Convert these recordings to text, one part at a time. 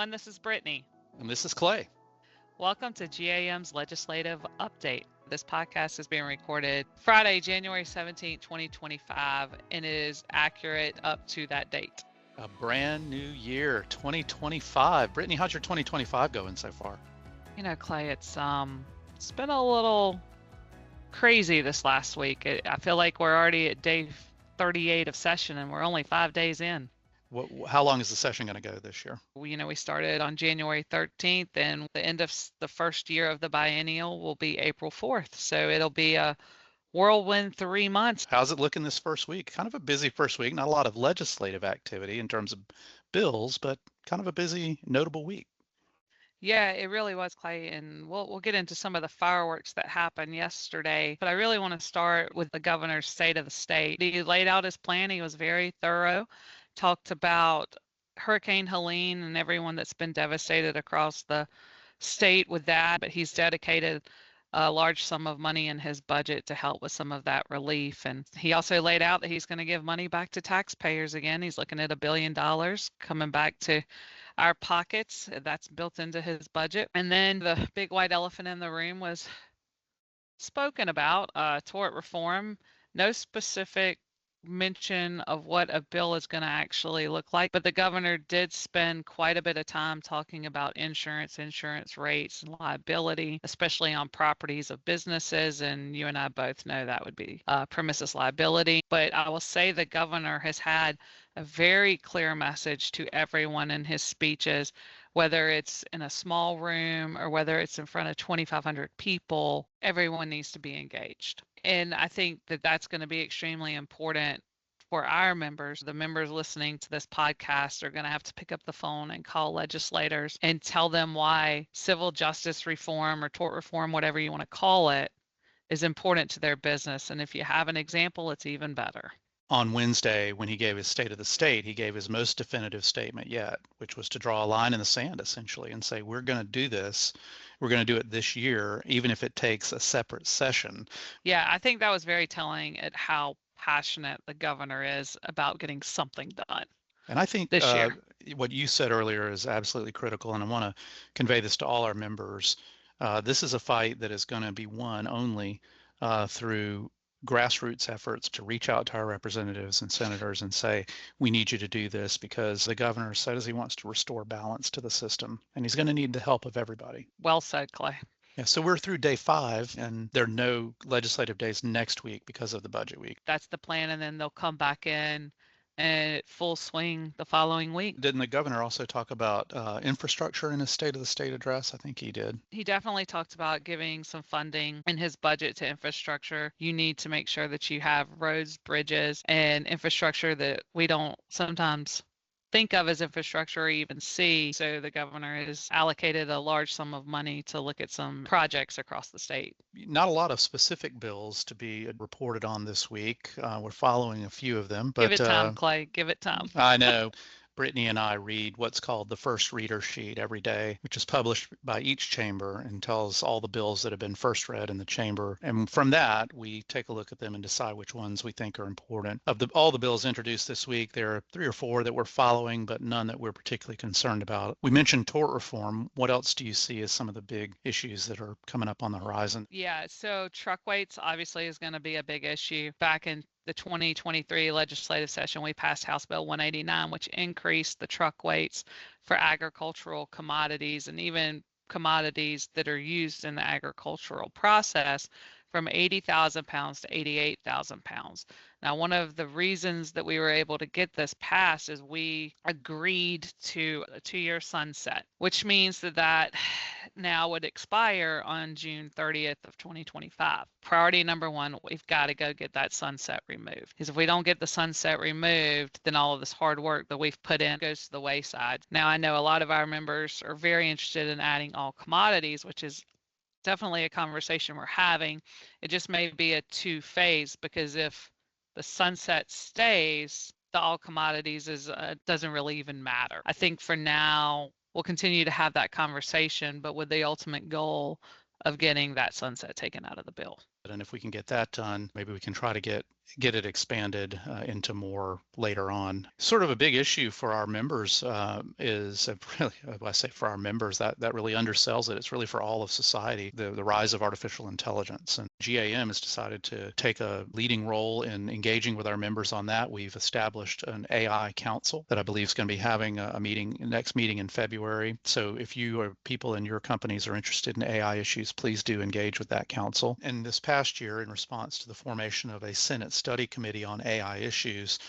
everyone. This is Brittany. And this is Clay. Welcome to GAM's Legislative Update. This podcast is being recorded Friday, January 17, 2025, and is accurate up to that date. A brand new year, 2025. Brittany, how's your 2025 going so far? You know, Clay, it's been a little crazy this last week. I feel like we're already at day 38 of session, and we're only 5 days in. How long is the session going to go this year? We started on January 13th, and the end of the first year of the biennial will be April 4th. So it'll be a whirlwind 3 months. How's it looking this first week? Kind of a busy first week. Not a lot of legislative activity in terms of bills, but kind of a busy, notable week. Yeah, it really was, Clay, and we'll get into some of the fireworks that happened yesterday. But I really want to start with the governor's state of the state. He laid out his plan. He was very thorough. Talked about Hurricane Helene and everyone that's been devastated across the state with that, but he's dedicated a large sum of money in his budget to help with some of that relief. And he also laid out that he's going to give money back to taxpayers again. He's looking at $1 billion coming back to our pockets. That's built into his budget. And then the big white elephant in the room was spoken about, tort reform. No specific mention of what a bill is going to actually look like, but the governor did spend quite a bit of time talking about insurance rates and liability, especially on properties of businesses, and you and I both know that would be premises liability. But I will say the governor has had a very clear message to everyone in his speeches, whether it's in a small room or whether it's in front of 2,500 people. Everyone needs to be engaged. And I think that that's going to be extremely important for our members. The members listening to this podcast are going to have to pick up the phone and call legislators and tell them why civil justice reform or tort reform, whatever you want to call it, is important to their business. And if you have an example, it's even better. On Wednesday, when he gave his state of the state, he gave his most definitive statement yet, which was to draw a line in the sand, essentially, and say, we're going to do this. We're going to do it this year, even if it takes a separate session. Yeah, I think that was very telling at how passionate the governor is about getting something done. And I think this year. What you said earlier is absolutely critical, and I want to convey this to all our members. This is a fight that is going to be won only through grassroots efforts to reach out to our representatives and senators and say, we need you to do this, because the governor says he wants to restore balance to the system, and he's going to need the help of everybody. Well said, Clay. Yeah, so we're through day 5, and there are no legislative days next week because of the budget week. That's the plan, and then they'll come back in and full swing the following week. Didn't the governor also talk about infrastructure in his State of the State address? I think he did. He definitely talked about giving some funding in his budget to infrastructure. You need to make sure that you have roads, bridges, and infrastructure that we don't sometimes think of as infrastructure or even see. So the governor has allocated a large sum of money to look at some projects across the state. Not a lot of specific bills to be reported on this week. We're following a few of them. But, give it time, Clay. Give it time. I know. Brittany and I read what's called the first reader sheet every day, which is published by each chamber and tells all the bills that have been first read in the chamber. And from that, we take a look at them and decide which ones we think are important. Of all the bills introduced this week, there are 3 or 4 that we're following, but none that we're particularly concerned about. We mentioned tort reform. What else do you see as some of the big issues that are coming up on the horizon? Yeah, so truck weights obviously is going to be a big issue. Back in the 2023 legislative session, we passed House Bill 189, which increased the truck weights for agricultural commodities and even commodities that are used in the agricultural process from 80,000 pounds to 88,000 pounds. Now, one of the reasons that we were able to get this passed is we agreed to a 2-year sunset, which means that now would expire on June 30th of 2025. Priority number 1, we've got to go get that sunset removed. Because if we don't get the sunset removed, then all of this hard work that we've put in goes to the wayside. Now, I know a lot of our members are very interested in adding all commodities, which is definitely a conversation we're having. It just may be a 2-phase, because if the sunset stays, the all commodities doesn't really even matter. I think for now, we'll continue to have that conversation, but with the ultimate goal of getting that sunset taken out of the bill. And if we can get that done, maybe we can try to get get it expanded into more later on. Sort of a big issue for our members is really, I say for our members, that really undersells it. It's really for all of society, the rise of artificial intelligence. And GAM has decided to take a leading role in engaging with our members on that. We've established an AI council that I believe is going to be having a next meeting in February. So if you or people in your companies are interested in AI issues, please do engage with that council. And this past year, in response to the formation of a Senate study committee on AI issues,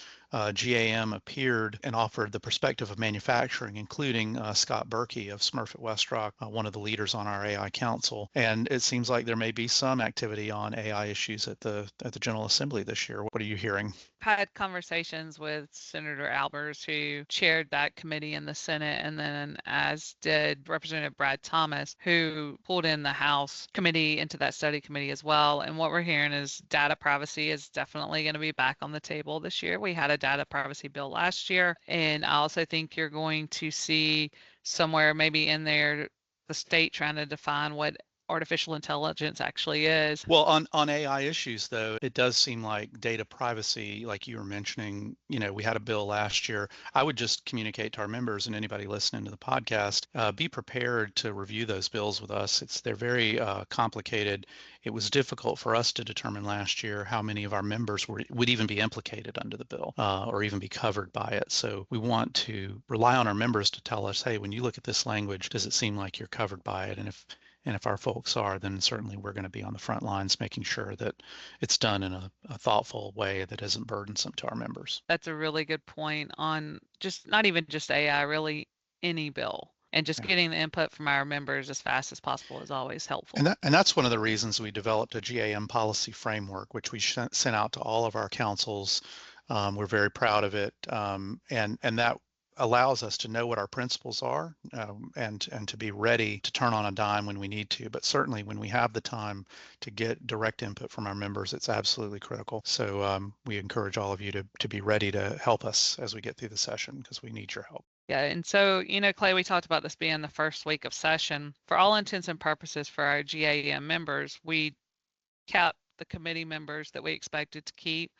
GAM appeared and offered the perspective of manufacturing, including Scott Berkey of Smurfit Westrock, one of the leaders on our AI Council. And it seems like there may be some activity on AI issues at the General Assembly this year. What are you hearing? Had conversations with Senator Albers, who chaired that committee in the Senate, and then as did Representative Brad Thomas, who pulled in the House committee into that study committee as well. And what we're hearing is data privacy is definitely going to be back on the table this year. We had a data privacy bill last year, and I also think you're going to see somewhere maybe in there the state trying to define what artificial intelligence actually is. Well, on AI issues, though, it does seem like data privacy, like you were mentioning, we had a bill last year. I would just communicate to our members and anybody listening to the podcast, be prepared to review those bills with us. They're very complicated. It was difficult for us to determine last year how many of our members would even be implicated under the bill or even be covered by it. So we want to rely on our members to tell us, hey, when you look at this language, does it seem like you're covered by it? And if our folks are, then certainly we're going to be on the front lines making sure that it's done in a thoughtful way that isn't burdensome to our members. That's a really good point on just not even just AI, really any bill. And just getting the input from our members as fast as possible is always helpful. And that's one of the reasons we developed a GAM policy framework, which we sent out to all of our councils. We're very proud of it. And that allows us to know what our principles are and to be ready to turn on a dime when we need to. But certainly when we have the time to get direct input from our members, it's absolutely critical. So we encourage all of you to be ready to help us as we get through the session because we need your help. Yeah, and so, Clay, we talked about this being the first week of session. For all intents and purposes for our GAM members, we kept the committee members that we expected to keep,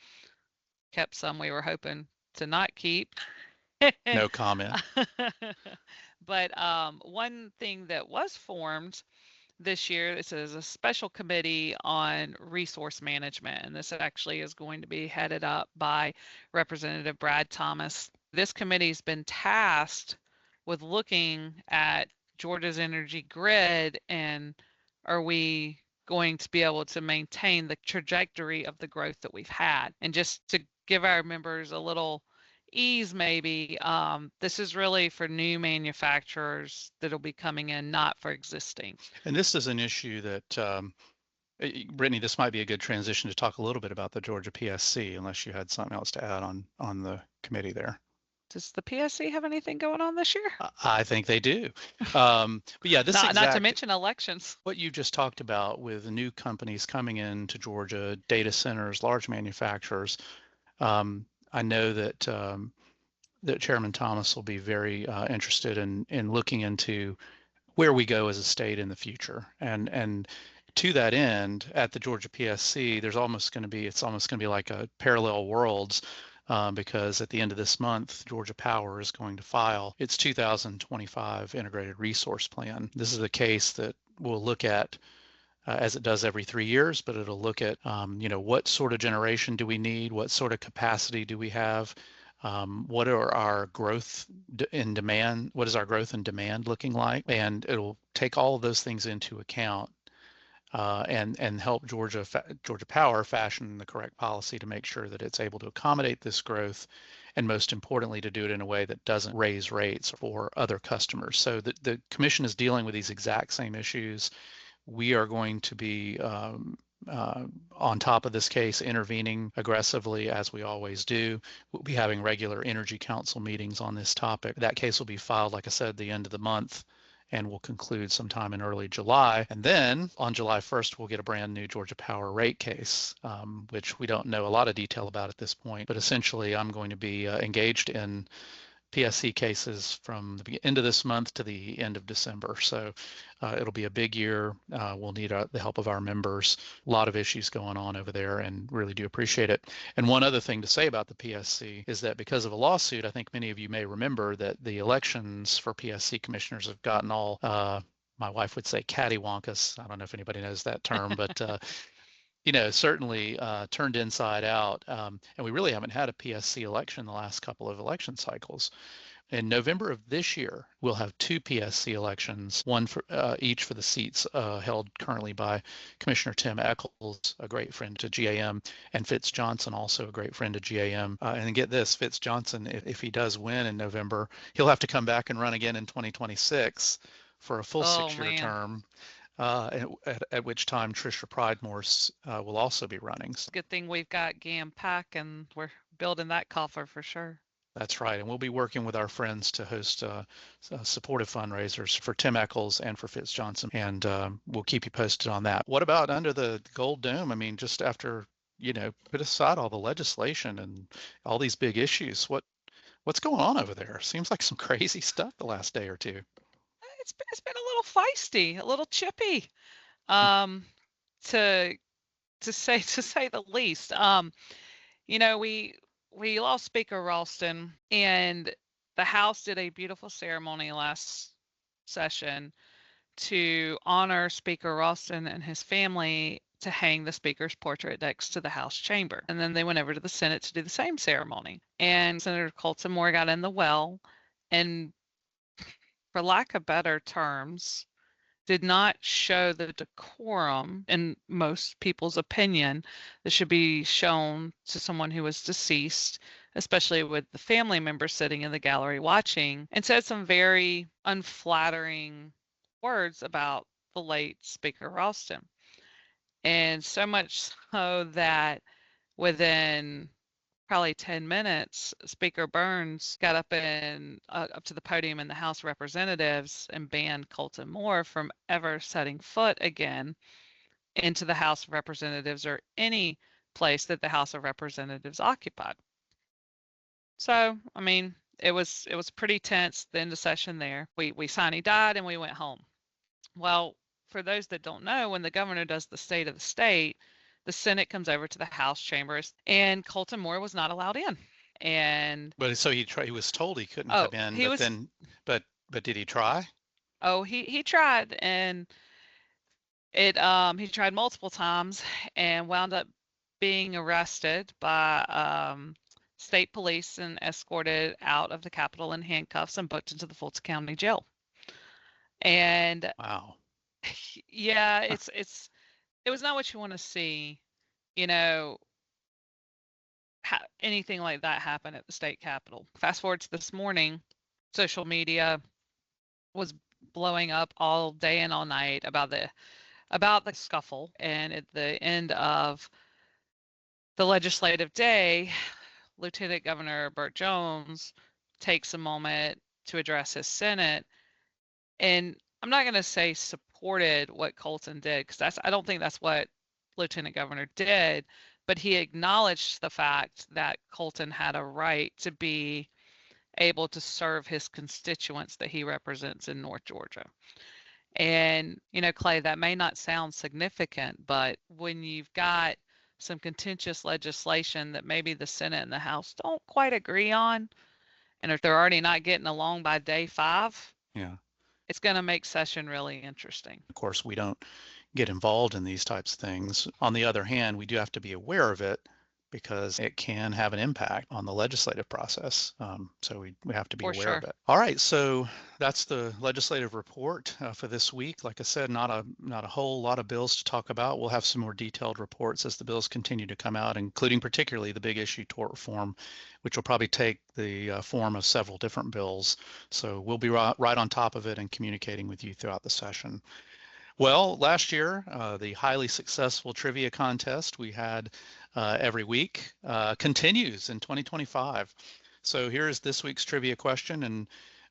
kept some we were hoping to not keep. No comment. But one thing that was formed this year, this is a special committee on resource management, and this actually is going to be headed up by Representative Brad Thomas. This committee's been tasked with looking at Georgia's energy grid and are we going to be able to maintain the trajectory of the growth that we've had? And just to give our members a little ease maybe, this is really for new manufacturers that'll be coming in, not for existing. And this is an issue that, Brittany, this might be a good transition to talk a little bit about the Georgia PSC, unless you had something else to add on the committee there. Does the PSC have anything going on this year? I think they do. But yeah, not to mention elections. What you just talked about with new companies coming into Georgia, data centers, large manufacturers, I know that Chairman Thomas will be very interested in looking into where we go as a state in the future. And to that end, at the Georgia PSC, it's almost going to be like a parallel worlds. Because at the end of this month, Georgia Power is going to file its 2025 Integrated Resource Plan. This is a case that will look at, as it does every 3 years, but it'll look at, what sort of generation do we need? What sort of capacity do we have? What are our growth in demand? What is our growth in demand looking like? And it'll take all of those things into account and help Georgia Power fashion the correct policy to make sure that it's able to accommodate this growth, and most importantly, to do it in a way that doesn't raise rates for other customers. So the commission is dealing with these exact same issues. We are going to be on top of this case, intervening aggressively as we always do. We'll be having regular Energy Council meetings on this topic. That case will be filed, like I said, at the end of the month, and will conclude sometime in early July. And then on July 1st, we'll get a brand new Georgia Power rate case, which we don't know a lot of detail about at this point. But essentially, I'm going to be engaged in PSC cases from the end of this month to the end of December. So it'll be a big year. We'll need the help of our members. A lot of issues going on over there, and really do appreciate it. And one other thing to say about the PSC is that because of a lawsuit, I think many of you may remember that the elections for PSC commissioners have gotten all, my wife would say cattywampus. I don't know if anybody knows that term, but certainly turned inside out. And we really haven't had a PSC election the last couple of election cycles. In November of this year, we'll have 2 PSC elections, one for each for the seats held currently by Commissioner Tim Eccles, a great friend to GAM, and Fitz Johnson, also a great friend to GAM. And get this, Fitz Johnson, if he does win in November, he'll have to come back and run again in 2026 for a full 6-year term. At which time Tricia Pridemore will also be running. Good thing we've got GAM Pack, and we're building that coffer for sure. That's right, and we'll be working with our friends to host supportive fundraisers for Tim Eccles and for Fitz Johnson, and we'll keep you posted on that. What about under the Gold Dome? I mean, just after, put aside all the legislation and all these big issues, what's going on over there? Seems like some crazy stuff the last day or two. It's been a little feisty, a little chippy, to say the least. We lost Speaker Ralston, and the House did a beautiful ceremony last session to honor Speaker Ralston and his family, to hang the Speaker's portrait next to the House chamber. And then they went over to the Senate to do the same ceremony. And Senator Colton Moore got in the well, and for lack of better terms, did not show the decorum, in most people's opinion, that should be shown to someone who was deceased, especially with the family members sitting in the gallery watching, and said some very unflattering words about the late Speaker Ralston. And so much so that within probably 10 minutes, Speaker Burns got up to the podium in the House of Representatives and banned Colton Moore from ever setting foot again into the House of Representatives or any place that the House of Representatives occupied. So, I mean, it was pretty tense, the end of session there. We signed he died and we went home. Well, for those that don't know, when the governor does the state of the state, the Senate comes over to the House chambers, and Colton Moore was not allowed in. But so he was told he couldn't come in, but did he try? Oh, he tried, and he tried multiple times and wound up being arrested by state police and escorted out of the Capitol in handcuffs and booked into the Fulton County Jail. And wow, yeah, it was not what you want to see, anything like that happen at the state capitol. Fast forward to this morning, social media was blowing up all day and all night about the scuffle. And at the end of the legislative day, Lieutenant Governor Burt Jones takes a moment to address his Senate. And I'm not going to say supported what Colton did, because I don't think that's what Lieutenant Governor did, but he acknowledged the fact that Colton had a right to be able to serve his constituents that he represents in North Georgia. And, Clay, that may not sound significant, but when you've got some contentious legislation that maybe the Senate and the House don't quite agree on, and if they're already not getting along by day 5, it's going to make session really interesting. Of course, we don't get involved in these types of things. On the other hand, we do have to be aware of it because it can have an impact on the legislative process. So we have to be aware of it. All right, so that's the legislative report for this week. Like I said, not a whole lot of bills to talk about. We'll have some more detailed reports as the bills continue to come out, including particularly the big issue tort reform, which will probably take the form of several different bills. So we'll be right on top of it and communicating with you throughout the session. Well, last year, the highly successful trivia contest we had every week continues in 2025. So here's this week's trivia question, and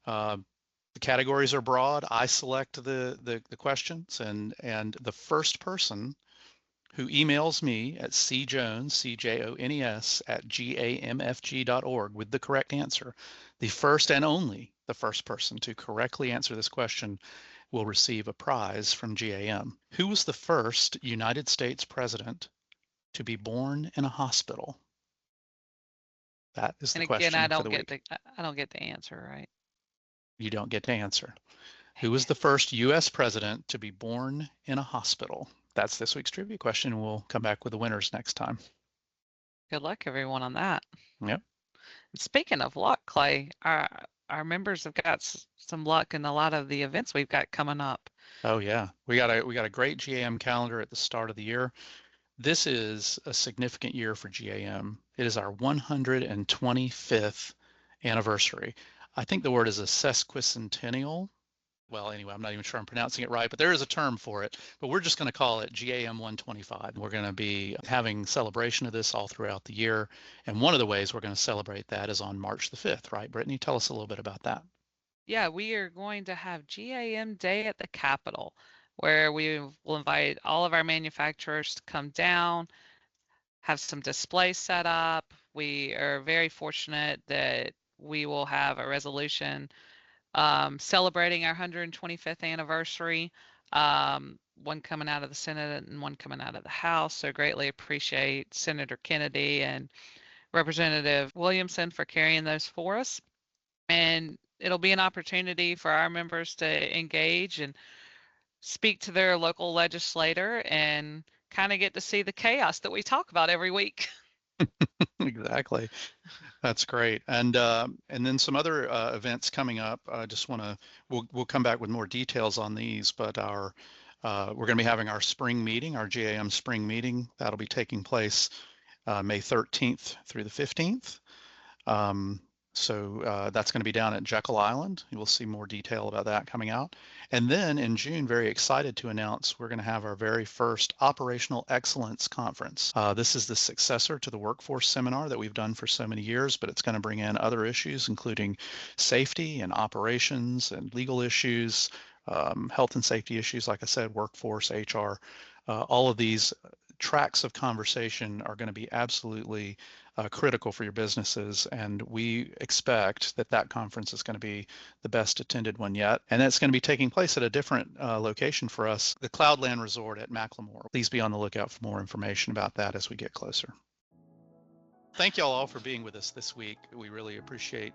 the categories are broad. I select the questions, and the first person who emails me at cjones, CJONES, at gamfg.org with the correct answer, the first and only the first person to correctly answer this question will receive a prize from GAM. Who was the first United States president to be born in a hospital? That is the And again, I question for don't the get week. the answer right. You don't get to answer. Dang Who was it. the first U.S. president to be born in a hospital? That's this week's trivia question. We'll come back with the winners next time. Good luck, everyone, on that. Yep. Speaking of luck, Clay, our members have got some luck in a lot of the events we've got coming up. Oh yeah, we got a great GAM calendar at the start of the year. This is a significant year for GAM. It is our 125th anniversary. I think the word is a sesquicentennial. Well, anyway, I'm not even sure I'm pronouncing it right, but there is a term for it. But we're just going to call it GAM 125. We're going to be having celebration of this all throughout the year. And one of the ways we're going to celebrate that is on March the 5th, right? Brittany, tell us a little bit about that. Yeah, we are going to have GAM Day at the Capitol, where we will invite all of our manufacturers to come down, have some displays set up. We are very fortunate that we will have a resolution celebrating our 125th anniversary, one coming out of the Senate and one coming out of the House. So greatly appreciate Senator Kennedy and Representative Williamson for carrying those for us. And it'll be an opportunity for our members to engage and speak to their local legislator and kind of get to see the chaos that we talk about every week. Exactly. That's great. And then some other events coming up. I just want to we'll come back with more details on these, but our we're going to be having our spring meeting, our GAM spring meeting. That'll be taking place May 13th through the 15th. So that's going to be down at Jekyll Island. You will see more detail about that coming out. And then in June, very excited to announce we're going to have our very first Operational Excellence Conference. This is the successor to the Workforce Seminar that we've done for so many years, but it's going to bring in other issues, including safety and operations and legal issues, health and safety issues, like I said, workforce, HR. All of these tracks of conversation are going to be absolutely critical for your businesses, and we expect that that conference is going to be the best attended one yet, and that's going to be taking place at a different location for us, the Cloudland Resort at Macklemore. Please be on the lookout for more information about that as we get closer. Thank y'all all for being with us this week. We really appreciate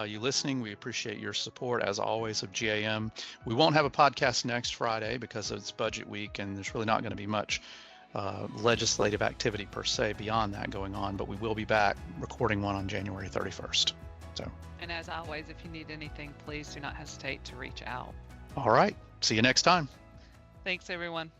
you listening. We appreciate your support, as always, of GAM. We won't have a podcast next Friday because it's budget week, and there's really not going to be much legislative activity per se beyond that going on, but we will be back recording one on January 31st. So, And as always, if you need anything, please do not hesitate to reach out. all right. See you next time. Thanks, everyone.